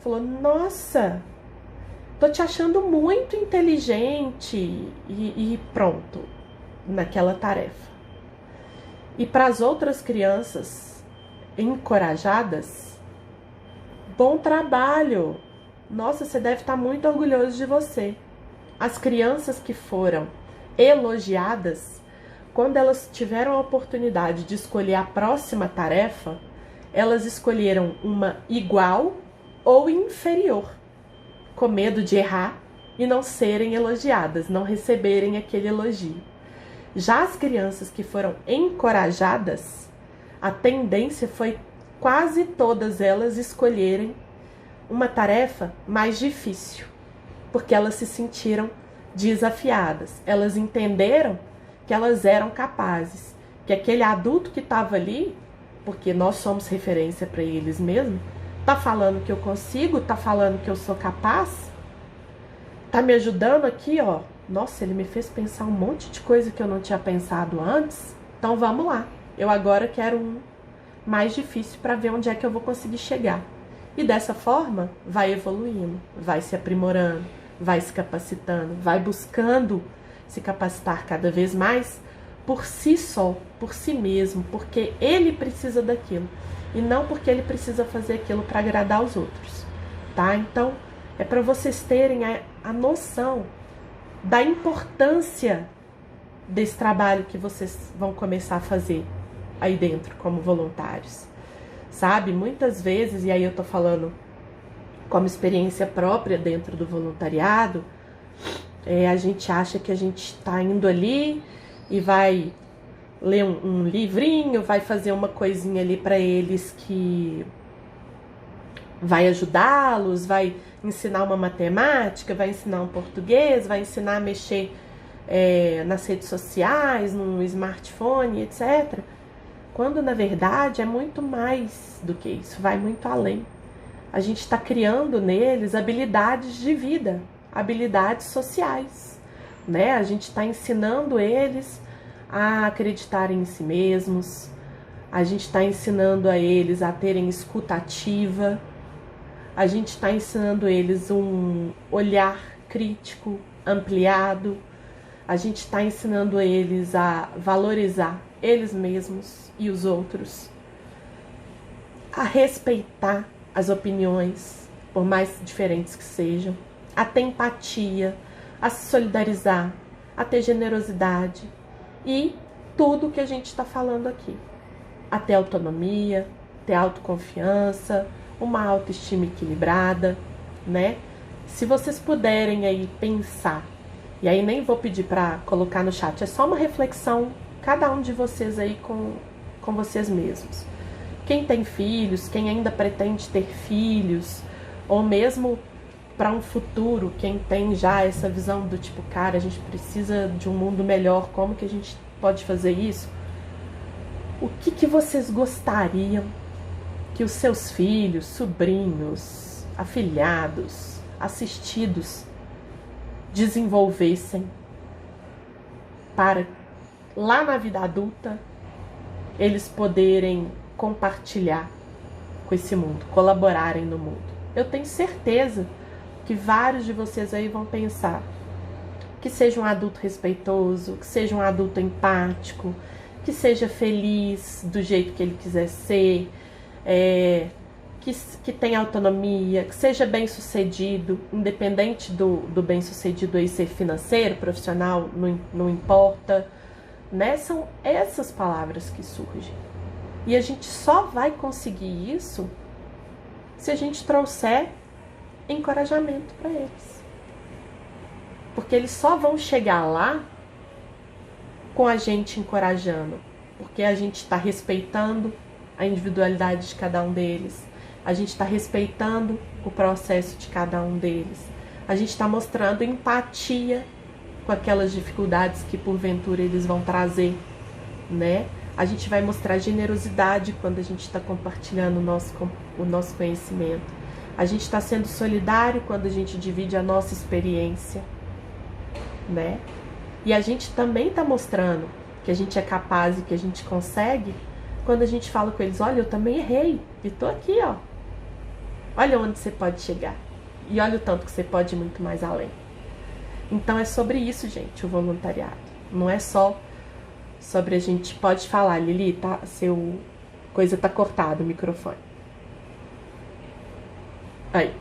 Falou, nossa, tô te achando muito inteligente e pronto, naquela tarefa. E para as outras crianças encorajadas, bom trabalho! Nossa, você deve estar muito orgulhoso de você. As crianças que foram elogiadas, quando elas tiveram a oportunidade de escolher a próxima tarefa, elas escolheram uma igual ou inferior, com medo de errar e não serem elogiadas, não receberem aquele elogio. Já as crianças que foram encorajadas, a tendência foi quase todas elas escolherem uma tarefa mais difícil, porque elas se sentiram desafiadas. Elas entenderam que elas eram capazes, que aquele adulto que estava ali, porque nós somos referência para eles mesmo, tá falando que eu consigo, tá falando que eu sou capaz, tá me ajudando aqui, ó. Nossa, ele me fez pensar um monte de coisa que eu não tinha pensado antes. Então vamos lá. Eu agora quero um mais difícil para ver onde é que eu vou conseguir chegar. E dessa forma, vai evoluindo, vai se aprimorando, vai se capacitando, vai buscando se capacitar cada vez mais por si só, por si mesmo, porque ele precisa daquilo e não porque ele precisa fazer aquilo para agradar os outros, tá? Então, é para vocês terem a noção da importância desse trabalho que vocês vão começar a fazer aí dentro como voluntários, sabe? Muitas vezes, e aí eu tô falando como experiência própria dentro do voluntariado, a gente acha que a gente tá indo ali e vai ler um livrinho, vai fazer uma coisinha ali para eles que vai ajudá-los, vai ensinar uma matemática, vai ensinar um português, vai ensinar a mexer nas redes sociais, no smartphone, etc. Quando na verdade é muito mais do que isso, vai muito além. A gente está criando neles habilidades de vida, habilidades sociais, né? A gente está ensinando eles a acreditarem em si mesmos, a gente está ensinando a eles a terem escuta ativa, a gente está ensinando eles um olhar crítico, ampliado, a gente está ensinando eles a valorizar eles mesmos e os outros, a respeitar as opiniões, por mais diferentes que sejam, a ter empatia, a se solidarizar, a ter generosidade e tudo que a gente está falando aqui. A ter autonomia, ter autoconfiança, uma autoestima equilibrada, né? Se vocês puderem aí pensar, e aí nem vou pedir para colocar no chat, é só uma reflexão, cada um de vocês aí com vocês mesmos. Quem tem filhos, quem ainda pretende ter filhos, ou mesmo para um futuro, quem tem já essa visão do tipo, cara, a gente precisa de um mundo melhor, como que a gente pode fazer isso? O que vocês gostariam que os seus filhos, sobrinhos, afilhados, assistidos desenvolvessem para lá na vida adulta eles poderem compartilhar com esse mundo, colaborarem no mundo? Eu tenho certeza que vários de vocês aí vão pensar que seja um adulto respeitoso, que seja um adulto empático, que seja feliz do jeito que ele quiser ser, que tenha autonomia, que seja bem sucedido, independente do bem sucedido aí ser financeiro, profissional, não importa, né? São essas palavras que surgem. E a gente só vai conseguir isso se a gente trouxer encorajamento para eles. Porque eles só vão chegar lá com a gente encorajando, porque a gente está respeitando a individualidade de cada um deles, a gente está respeitando o processo de cada um deles, a gente está mostrando empatia com aquelas dificuldades que porventura eles vão trazer, né? A gente vai mostrar generosidade quando a gente está compartilhando o nosso conhecimento. A gente está sendo solidário quando a gente divide a nossa experiência, né? E a gente também está mostrando que a gente é capaz e que a gente consegue quando a gente fala com eles, olha, eu também errei e tô aqui, ó. Olha onde você pode chegar. E olha o tanto que você pode ir muito mais além. Então é sobre isso, gente, o voluntariado. Não é só sobre a gente... Pode falar, Lili, tá? Coisa tá cortada, o microfone. Aí.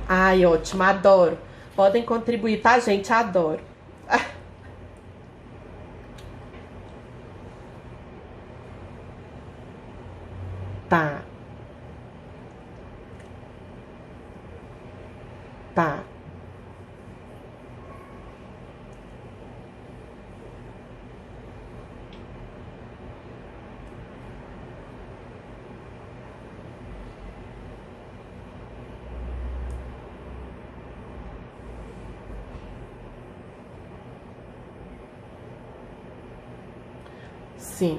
Ai, ótimo, adoro. Podem contribuir, tá, gente? Adoro. Tá. Tá. Sim.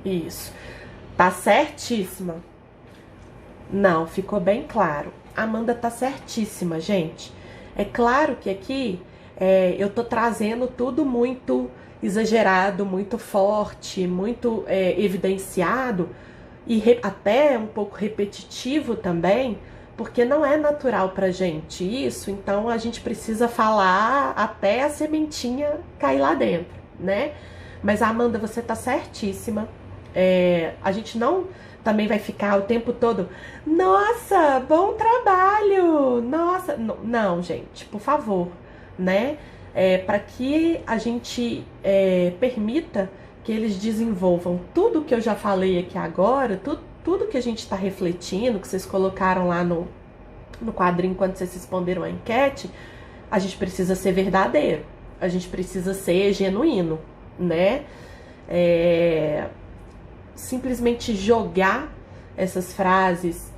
Isso. Tá certíssima. Não, ficou bem claro. A Amanda tá certíssima, gente. É claro que aqui eu tô trazendo tudo muito exagerado, muito forte, muito evidenciado e até um pouco repetitivo também, porque não é natural pra gente isso, então a gente precisa falar até a sementinha cair lá dentro, né? Mas Amanda, você tá certíssima. A gente não também vai ficar o tempo todo, nossa, bom trabalho, nossa, não, gente, por favor, né? Para que a gente permita que eles desenvolvam tudo que eu já falei aqui agora, tudo que a gente está refletindo, que vocês colocaram lá no quadrinho quando vocês responderam a enquete, a gente precisa ser verdadeiro, a gente precisa ser genuíno, né? Simplesmente jogar essas frases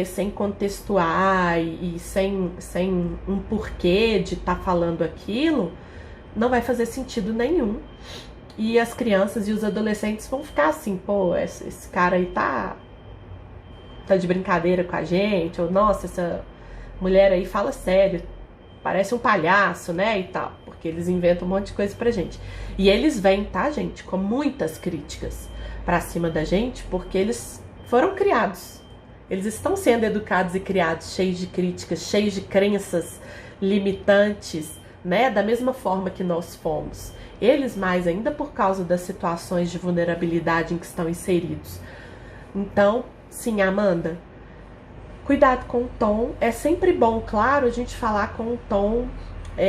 sem contextuar e sem um porquê de estar falando aquilo, não vai fazer sentido nenhum. E as crianças e os adolescentes vão ficar assim, pô, esse cara aí tá de brincadeira com a gente, ou nossa, essa mulher aí fala sério, parece um palhaço, né, e tal, porque eles inventam um monte de coisa pra gente. E eles vêm, tá, gente, com muitas críticas pra cima da gente, porque eles foram criados. Eles estão sendo educados e criados cheios de críticas, cheios de crenças limitantes, né, da mesma forma que nós fomos. Eles mais ainda por causa das situações de vulnerabilidade em que estão inseridos. Então, sim, Amanda, cuidado com o tom. É sempre bom, claro, a gente falar com um tom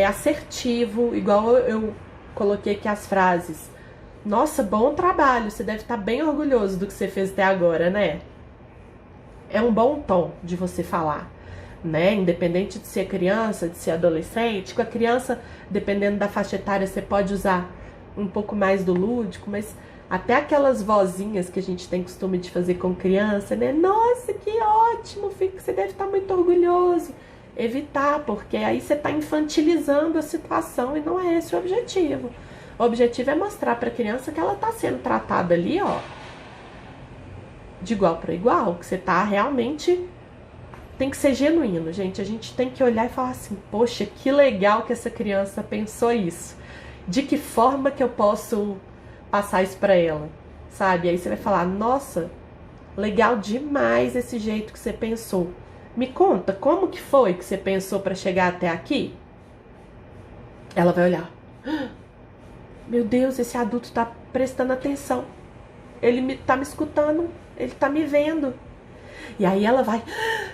assertivo, igual eu coloquei aqui as frases. Nossa, bom trabalho, você deve estar bem orgulhoso do que você fez até agora, né? É um bom tom de você falar, né? Independente de ser criança, de ser adolescente. Com a criança, dependendo da faixa etária, você pode usar um pouco mais do lúdico, mas até aquelas vozinhas que a gente tem costume de fazer com criança, né? Nossa, que ótimo, filho, você deve estar muito orgulhoso. Evitar, porque aí você está infantilizando a situação e não é esse o objetivo. O objetivo é mostrar para a criança que ela está sendo tratada ali, ó, de igual para igual, que você tá realmente... Tem que ser genuíno, gente. A gente tem que olhar e falar assim, poxa, que legal que essa criança pensou isso. De que forma que eu posso passar isso para ela, sabe? Aí você vai falar, nossa, legal demais esse jeito que você pensou. Me conta, como que foi que você pensou para chegar até aqui? Ela vai olhar. Meu Deus, esse adulto tá prestando atenção. Ele tá me escutando, ele tá me vendo. E aí ela vai,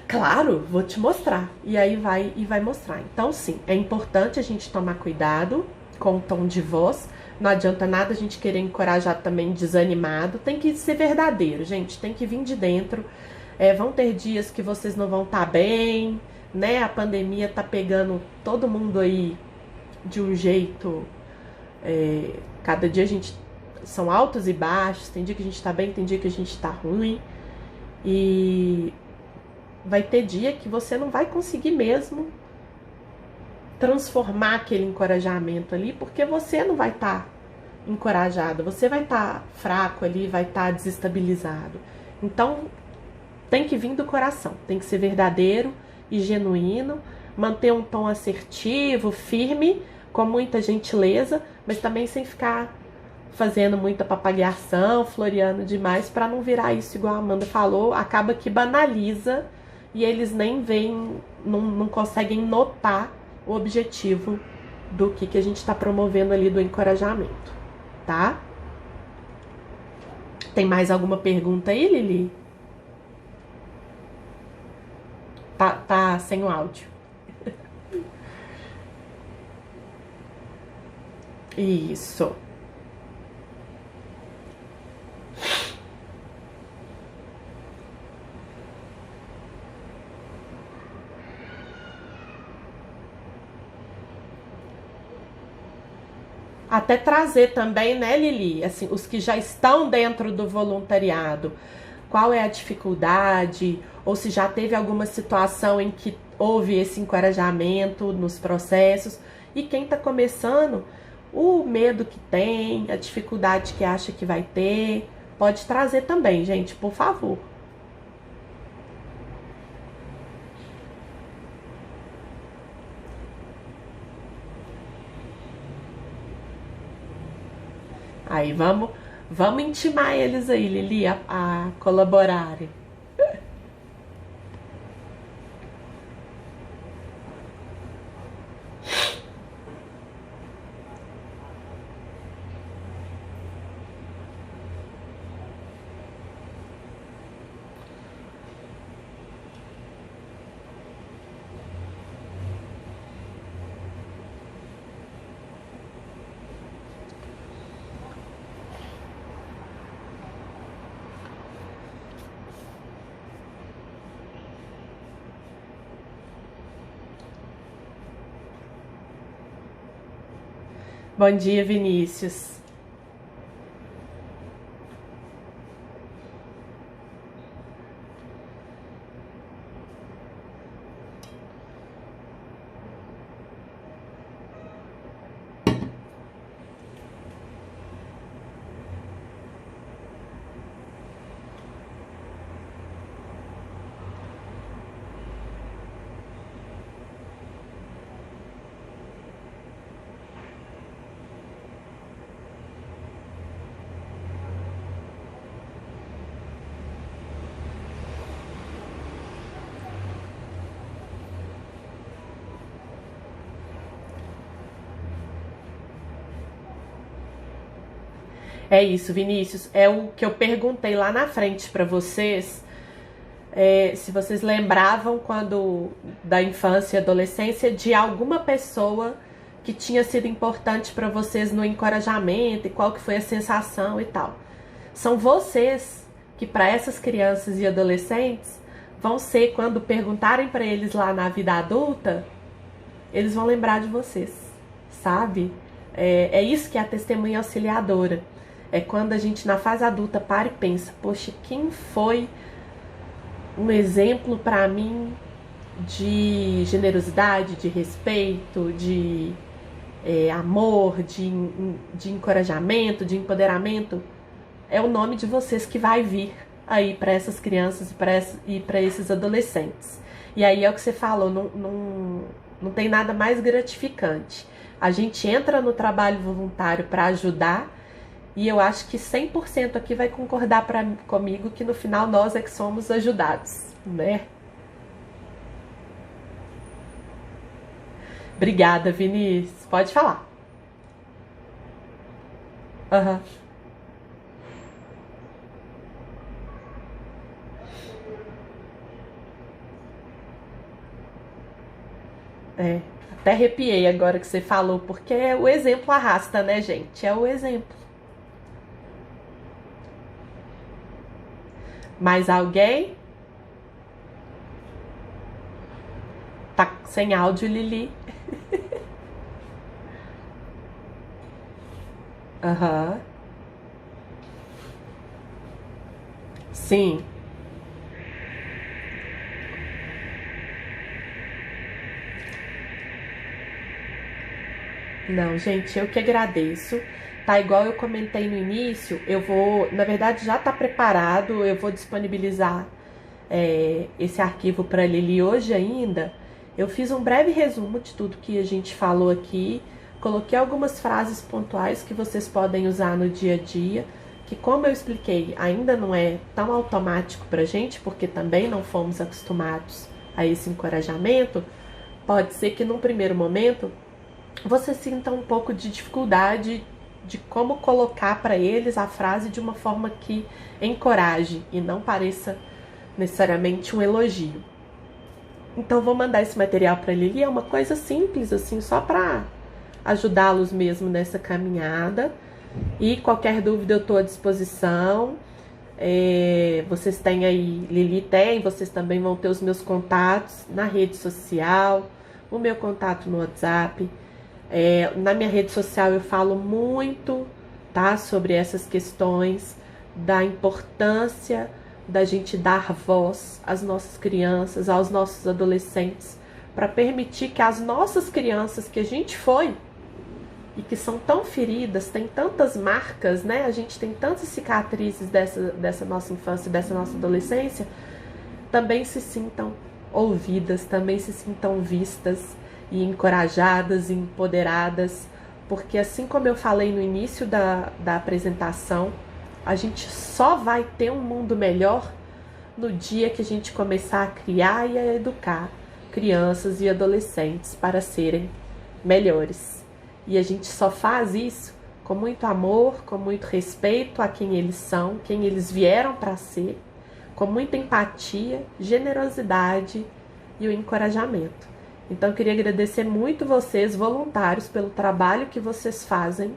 claro, vou te mostrar. E aí vai mostrar. Então, sim, é importante a gente tomar cuidado com o tom de voz. Não adianta nada a gente querer encorajar também desanimado. Tem que ser verdadeiro, gente. Tem que vir de dentro. Vão ter dias que vocês não vão estar bem, né? A pandemia tá pegando todo mundo aí de um jeito. Cada dia a gente... São altos e baixos. Tem dia que a gente tá bem, tem dia que a gente tá ruim. E vai ter dia que você não vai conseguir mesmo transformar aquele encorajamento ali, porque você não vai estar encorajado, você vai estar fraco ali, vai estar desestabilizado. Então, tem que vir do coração, tem que ser verdadeiro e genuíno, manter um tom assertivo, firme, com muita gentileza, mas também sem ficar fazendo muita papagaiação, floreando demais, para não virar isso igual a Amanda falou, acaba que banaliza e eles nem veem, não conseguem notar o objetivo do que a gente está promovendo ali do encorajamento, tá? Tem mais alguma pergunta aí, Lili? Tá sem o áudio. Isso. Até trazer também, né, Lili, assim, os que já estão dentro do voluntariado, qual é a dificuldade, ou se já teve alguma situação em que houve esse encorajamento nos processos. E quem está começando, o medo que tem, a dificuldade que acha que vai ter, pode trazer também, gente, por favor. Aí vamos intimar eles aí, Lili, a colaborarem. Bom dia, Vinícius. É isso, Vinícius. É o que eu perguntei lá na frente para vocês. Se vocês lembravam quando da infância e adolescência de alguma pessoa que tinha sido importante para vocês no encorajamento e qual que foi a sensação e tal. São vocês que para essas crianças e adolescentes vão ser, quando perguntarem para eles lá na vida adulta, eles vão lembrar de vocês, sabe? É isso que é a testemunha auxiliadora. É quando a gente na fase adulta para e pensa, poxa, quem foi um exemplo para mim de generosidade, de respeito, de amor, de encorajamento, de empoderamento? É o nome de vocês que vai vir aí para essas crianças e para esses adolescentes. E aí é o que você falou, não tem nada mais gratificante. A gente entra no trabalho voluntário para ajudar, e eu acho que 100% aqui vai concordar comigo que no final nós é que somos ajudados, né? Obrigada, Vinícius. Pode falar. Aham. É. Até arrepiei agora que você falou, porque o exemplo arrasta, né, gente? É o exemplo. Mais alguém? Tá sem áudio, Lili. Aham. Sim. Não, gente, eu que agradeço. Tá igual eu comentei no início, eu vou, na verdade já tá preparado, eu vou disponibilizar esse arquivo para Lili hoje ainda. Eu fiz um breve resumo de tudo que a gente falou aqui, coloquei algumas frases pontuais que vocês podem usar no dia a dia, que, como eu expliquei, ainda não é tão automático pra gente, porque também não fomos acostumados a esse encorajamento. Pode ser que num primeiro momento você sinta um pouco de dificuldade de como colocar para eles a frase de uma forma que encoraje e não pareça necessariamente um elogio. Então vou mandar esse material para Lili, é uma coisa simples assim, só para ajudá-los mesmo nessa caminhada. E qualquer dúvida eu estou à disposição. Vocês têm aí, Lili tem, vocês também vão ter os meus contatos na rede social, o meu contato no WhatsApp. Na minha rede social eu falo muito, tá, sobre essas questões da importância da gente dar voz às nossas crianças, aos nossos adolescentes, para permitir que as nossas crianças que a gente foi e que são tão feridas, tem tantas marcas, né? A gente tem tantas cicatrizes dessa nossa infância, dessa nossa adolescência, também se sintam ouvidas, também se sintam vistas e encorajadas e empoderadas, porque assim como eu falei no início da apresentação, a gente só vai ter um mundo melhor no dia que a gente começar a criar e a educar crianças e adolescentes para serem melhores. E a gente só faz isso com muito amor, com muito respeito a quem eles são, quem eles vieram para ser, com muita empatia, generosidade e o encorajamento. Então, eu queria agradecer muito vocês, voluntários, pelo trabalho que vocês fazem,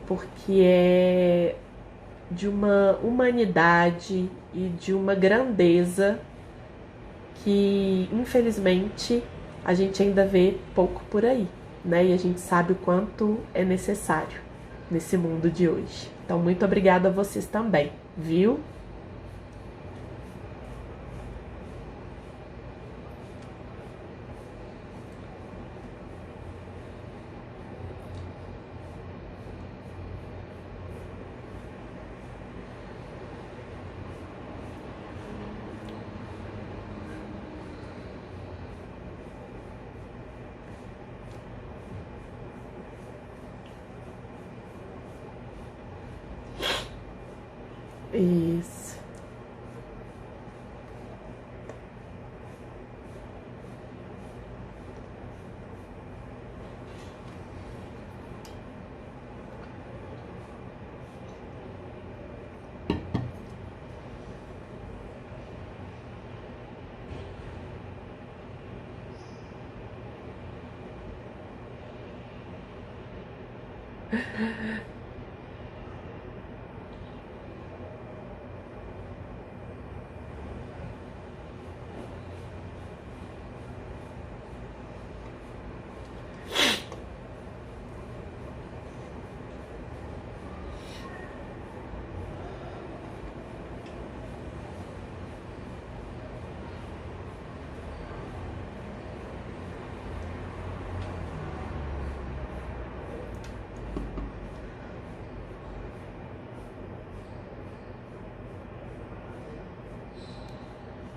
porque é de uma humanidade e de uma grandeza que, infelizmente, a gente ainda vê pouco por aí, né? E a gente sabe o quanto é necessário nesse mundo de hoje. Então, muito obrigada a vocês também, viu? Isso.